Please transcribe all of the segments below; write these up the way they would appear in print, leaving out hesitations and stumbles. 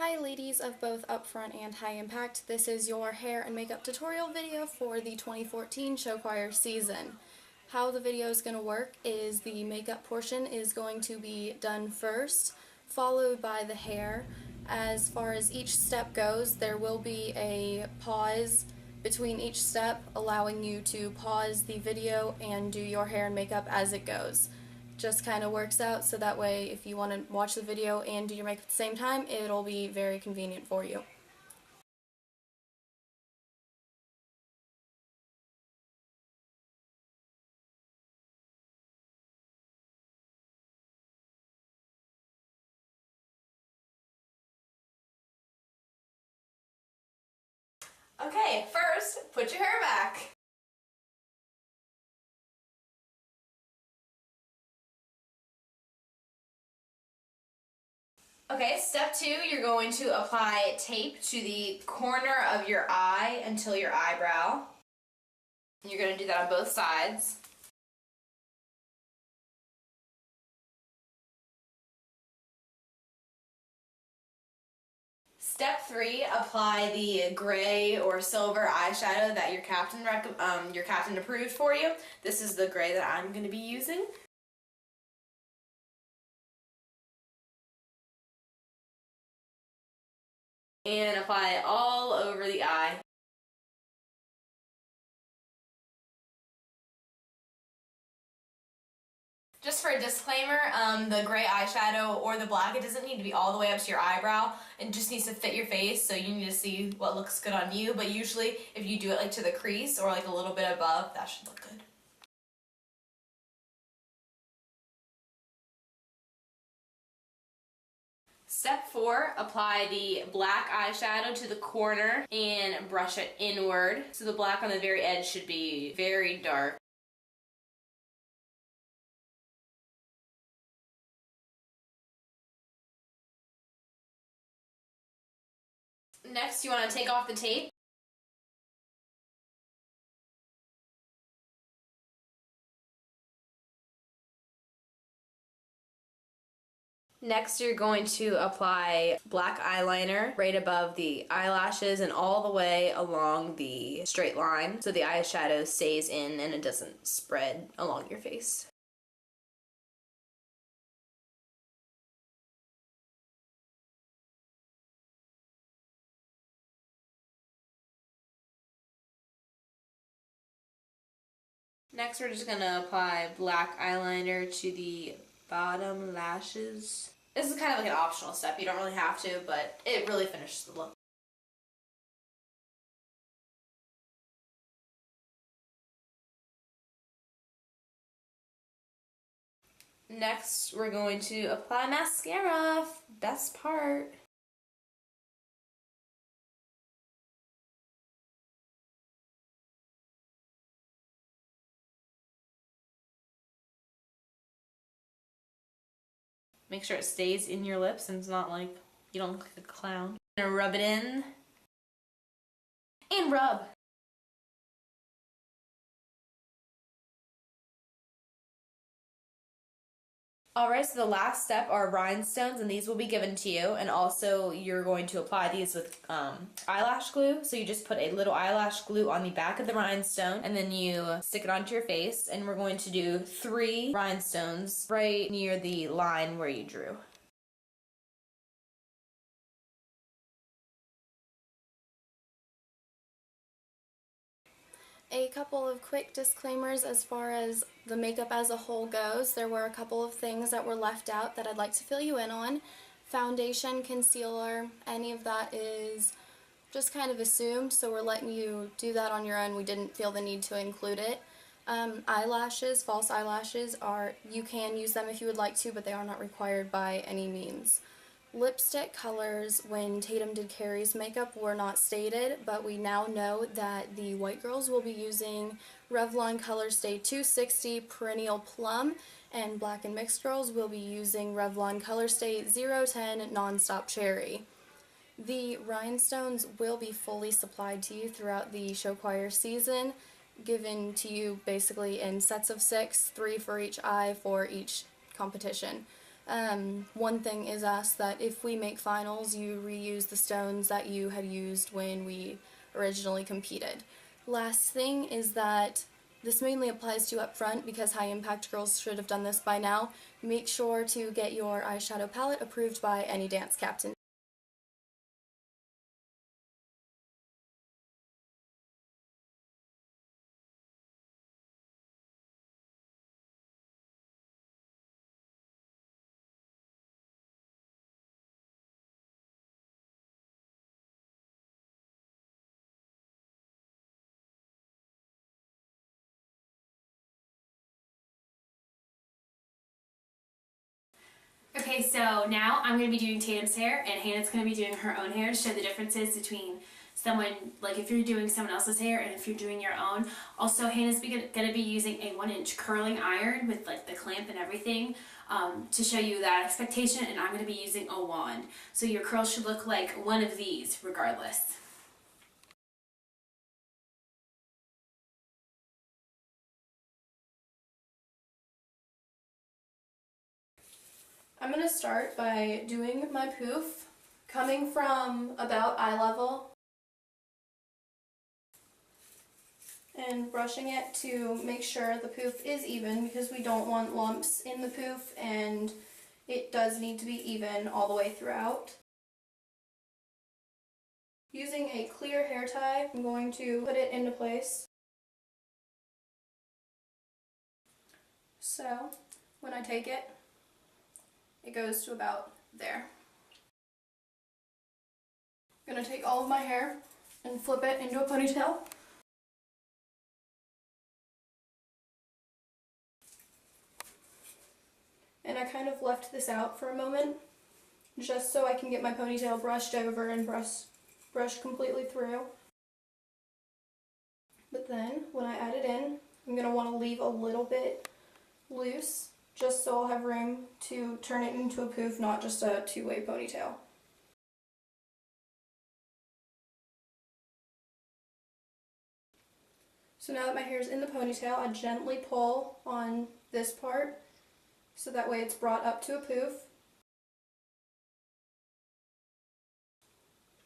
Hi ladies of both Upfront and High Impact, this is your hair and makeup tutorial video for the 2014 show choir season. How the video is going to work is the makeup portion is going to be done first, followed by the hair. As far as each step goes, there will be a pause between each step, allowing you to pause the video and do your hair and makeup as it goes. Just kind of works out so that way if you want to watch the video and do your makeup at the same time, it'll be very convenient for you. Okay, first, put your hair back. Okay, step 2, you're going to apply tape to the corner of your eye until your eyebrow. You're going to do that on both sides. Step 3, apply the gray or silver eyeshadow that your captain approved for you. This is the gray that I'm going to be using. And apply it all over the eye. Just for a disclaimer, the gray eyeshadow or the black, it doesn't need to be all the way up to your eyebrow. It just needs to fit your face, so you need to see what looks good on you. But usually, if you do it like to the crease or like a little bit above, that should look good. Step 4, apply the black eyeshadow to the corner and brush it inward. So the black on the very edge should be very dark. Next, you want to take off the tape. Next, you're going to apply black eyeliner right above the eyelashes and all the way along the straight line so the eyeshadow stays in and it doesn't spread along your face. Next, we're just going to apply black eyeliner to the bottom lashes. This is kind of like an optional step. You don't really have to, but it really finishes the look. Next, we're going to apply mascara. Best part. Make sure it stays in your lips and it's not like you don't look like a clown. I'm gonna rub it in. And rub. Alright, so the last step are rhinestones, and these will be given to you, and also you're going to apply these with eyelash glue. So you just put a little eyelash glue on the back of the rhinestone, and then you stick it onto your face, and we're going to do 3 rhinestones right near the line where you drew. A couple of quick disclaimers as far as the makeup as a whole goes. There were a couple of things that were left out that I'd like to fill you in on. Foundation, concealer, any of that is just kind of assumed, so we're letting you do that on your own. We didn't feel the need to include it. Eyelashes, false eyelashes, you can use them if you would like to, but they are not required by any means. Lipstick colors, when Tatum did Carrie's makeup, were not stated, but we now know that the white girls will be using Revlon Color Stay 260 Perennial Plum, and black and mixed girls will be using Revlon Color Stay 010 Nonstop Cherry. The rhinestones will be fully supplied to you throughout the show choir season, given to you basically in sets of 6, 3 for each eye for each competition. One thing is asked that if we make finals, you reuse the stones that you had used when we originally competed. Last thing is that this mainly applies to up front because high impact girls should have done this by now. Make sure to get your eyeshadow palette approved by any dance captain. Okay, so now I'm going to be doing Tatum's hair, and Hannah's going to be doing her own hair to show the differences between someone, like if you're doing someone else's hair and if you're doing your own. Also, Hannah's going to be using a 1-inch curling iron with like the clamp and everything to show you that expectation, and I'm going to be using a wand. So your curls should look like one of these regardless. I'm going to start by doing my poof, coming from about eye level and brushing it to make sure the poof is even because we don't want lumps in the poof and it does need to be even all the way throughout. Using a clear hair tie, I'm going to put it into place. So when I take it, it goes to about there. I'm going to take all of my hair and flip it into a ponytail. And I kind of left this out for a moment, just so I can get my ponytail brushed over and brushed completely through. But then, when I add it in, I'm going to want to leave a little bit loose, just so I'll have room to turn it into a poof, not just a two-way ponytail. So now that my hair is in the ponytail, I gently pull on this part, so that way it's brought up to a poof.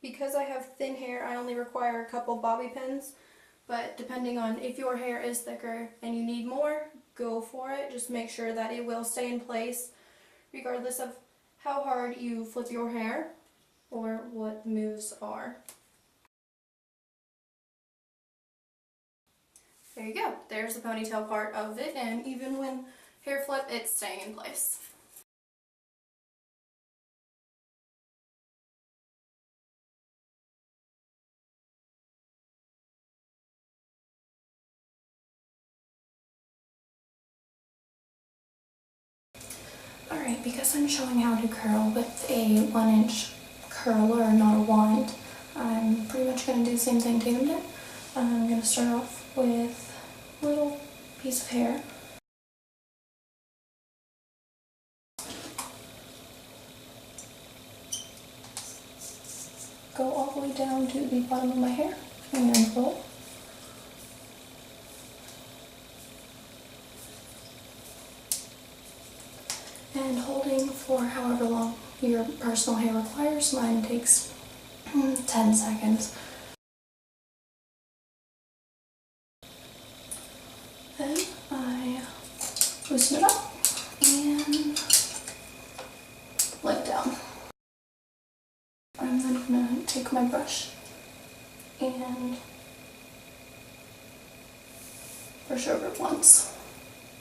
Because I have thin hair, I only require a couple bobby pins, but depending on if your hair is thicker and you need more, go for it. Just make sure that it will stay in place regardless of how hard you flip your hair or what the moves are. There you go. There's the ponytail part of it, and even when hair flip, it's staying in place. Alright, because I'm showing how to curl with a 1-inch curler, not a wand, I'm pretty much going to do the same thing Tatum did. I'm going to start off with a little piece of hair. Go all the way down to the bottom of my hair and then pull. And holding for however long your personal hair requires. Mine takes 10 seconds. Then I loosen it up and let it down. I'm then going to take my brush and brush over it once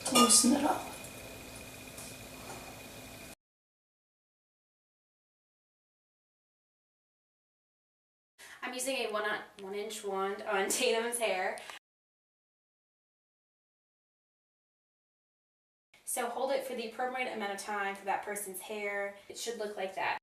to loosen it up. I'm using a 1-inch wand on Tatum's hair. So hold it for the appropriate amount of time for that person's hair. It should look like that.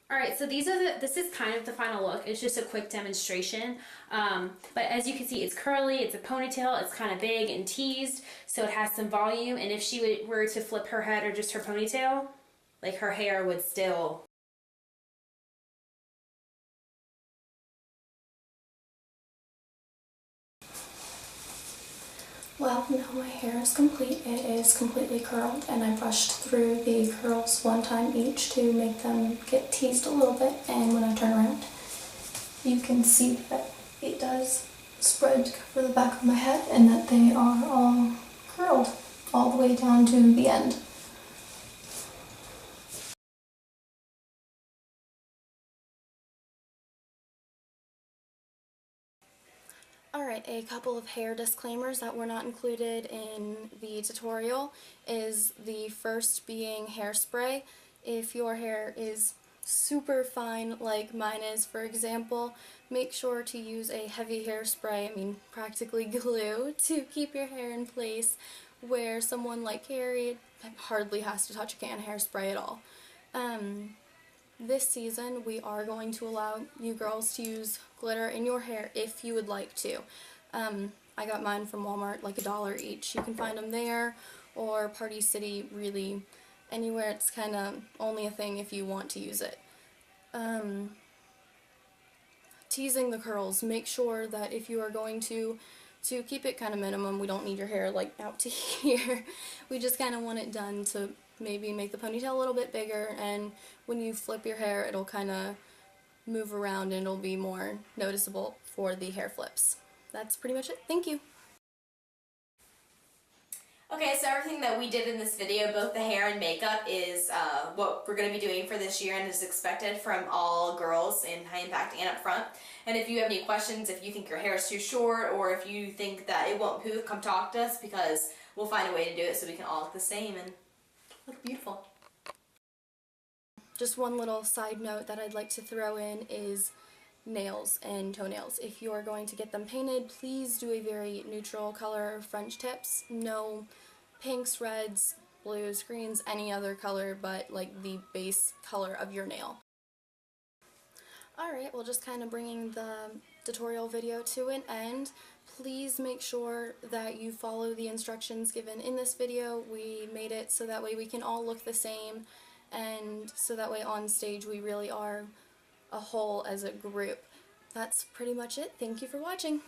Alright, so this is kind of the final look. It's just a quick demonstration. But as you can see, it's curly, it's a ponytail, it's kind of big and teased, so it has some volume. And if she were to flip her head or just her ponytail, like her hair would still. Well, now my hair is complete. It is completely curled, and I brushed through the curls one time each to make them get teased a little bit, and when I turn around, you can see that it does spread to cover the back of my head and that they are all curled all the way down to the end. Alright, a couple of hair disclaimers that were not included in the tutorial is the first being hairspray. If your hair is super fine like mine is, for example, make sure to use a heavy hairspray, practically glue, to keep your hair in place, where someone like Carrie hardly has to touch a can of hairspray at all. This season, we are going to allow you girls to use glitter in your hair if you would like to. I got mine from Walmart, like $1 each. You can find them there, or Party City, really anywhere. It's kind of only a thing if you want to use it. Teasing the curls, make sure that if you are going to keep it kind of minimum, we don't need your hair like out to here. We just kind of want it done to maybe make the ponytail a little bit bigger, and when you flip your hair it'll kind of move around and it'll be more noticeable for the hair flips. That's pretty much it. Thank you. Okay, so everything that we did in this video, both the hair and makeup, is what we're going to be doing for this year and is expected from all girls in High Impact and Upfront. And if you have any questions, if you think your hair is too short, or if you think that it won't poof, come talk to us, because we'll find a way to do it so we can all look the same and look beautiful. Just one little side note that I'd like to throw in is nails and toenails. If you're going to get them painted, please do a very neutral color French tips. No pinks, reds, blues, greens, any other color but like the base color of your nail. Alright, well, just kind of bringing the tutorial video to an end. Please make sure that you follow the instructions given in this video. We made it so that way we can all look the same, and so that way on stage we really are a whole as a group. That's pretty much it. Thank you for watching.